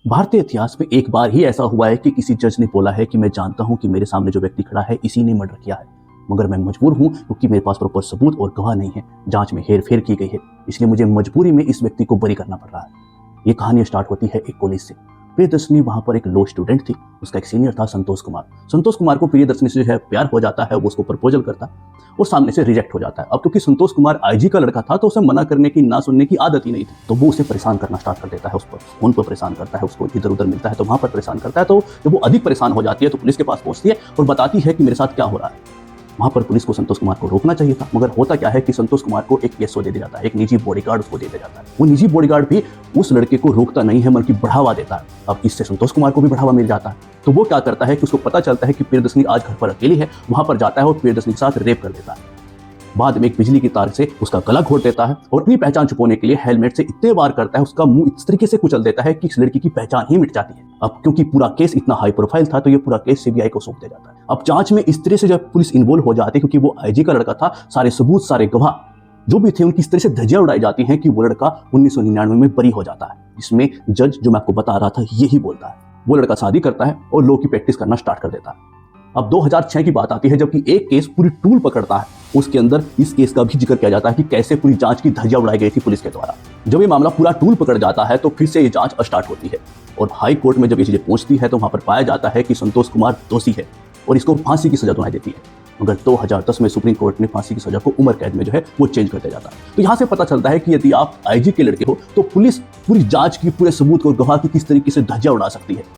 भारतीय इतिहास में एक बार ही ऐसा हुआ है कि किसी जज ने बोला है कि मैं जानता हूं कि मेरे सामने जो व्यक्ति खड़ा है इसी ने मर्डर किया है, मगर मैं मजबूर हूं क्योंकि मेरे पास प्रॉपर सबूत और गवाह नहीं है। जांच में हेरफेर की गई है, इसलिए मुझे मजबूरी में इस व्यक्ति को बरी करना पड़ रहा है। ये कहानी स्टार्ट होती है एक कॉलेज से। प्रियदर्शनी वहां पर एक लॉ स्टूडेंट थी। उसका एक सीनियर था संतोष कुमार। संतोष कुमार को प्रियदर्शनी से जो है प्यार हो जाता है, वो उसको प्रपोजल करता है और सामने से रिजेक्ट हो जाता है। अब क्योंकि संतोष कुमार आईजी का लड़का था तो उसे मना करने की, ना सुनने की आदत ही नहीं थी, तो वो उसे परेशान करना स्टार्ट कर देता है। उस पर फोन पर परेशान करता है, उसको इधर उधर मिलता है तो वहां पर परेशान करता है। तो जब वो अधिक परेशान हो जाती है तो पुलिस के पास पहुंचती है और बताती है कि मेरे साथ क्या हो रहा है। वहां पर पुलिस को संतोष कुमार को रोकना चाहिए था, मगर होता क्या है कि संतोष कुमार को एक केसो दे दिया जाता है, एक निजी बॉडीगार्ड उसको दे दिया जाता है। वो निजी बॉडीगार्ड भी उस लड़के को रोकता नहीं है बल्कि बढ़ावा देता है। अब इससे संतोष कुमार को भी बढ़ावा मिल जाता है। तो वो क्या करता है कि उसको पता चलता है कि प्रियदर्शनी आज घर पर अकेली है, वहां पर जाता है और प्रियदर्शनी के साथ रेप कर देता है। बाद में एक बिजली की तार से उसका गला घोट देता है और अपनी पहचान छुपाने के लिए हेलमेट से इतने वार करता है, उसका मुंह इस तरीके से कुचल देता है कि इस लड़की की पहचान ही मिट जाती है। अब क्योंकि पूरा केस इतना हाई प्रोफाइल था तो ये पूरा केस सीबीआई को सौंप दिया जाता है। अब जांच में इस तरह से जब पुलिस इन्वॉल्व हो जाती है, क्योंकि वो आईजी का लड़का था, सारे सबूत, सारे गवाह जो भी थे उनकी इस तरह से धज्जियां उड़ाई जाती हैं कि वो लड़का 1999 में बरी हो जाता है। इसमें जज, जो मैं आपको बता रहा था, यही बोलता है। वो लड़का शादी करता है और लॉ की प्रैक्टिस करना स्टार्ट कर देता है। अब 2006 की बात आती है, जबकि एक केस पूरी टूल पकड़ता है। उसके अंदर इस केस का भी जिक्र किया जाता है कि कैसे पूरी जांच की धज्जियां उड़ाई गई थी पुलिस के द्वारा। जब ये मामला पूरा टूल पकड़ जाता है तो फिर से ये जांच स्टार्ट होती है और हाई कोर्ट में जब ये चीजें पहुंचती है तो वहां पर पाया जाता है कि संतोष कुमार दोषी है और इसको फांसी की सजा सुनाई देती है। मगर 2010 में सुप्रीम कोर्ट ने फांसी की सजा को उम्र कैद में जो है वो चेंज कर दिया जाता है। तो यहाँ से पता चलता है कि यदि आप आईजी के लड़के हो तो पुलिस पूरी जांच की, पूरे सबूत और गवाह की किस तरीके से धज्जियां उड़ा सकती है।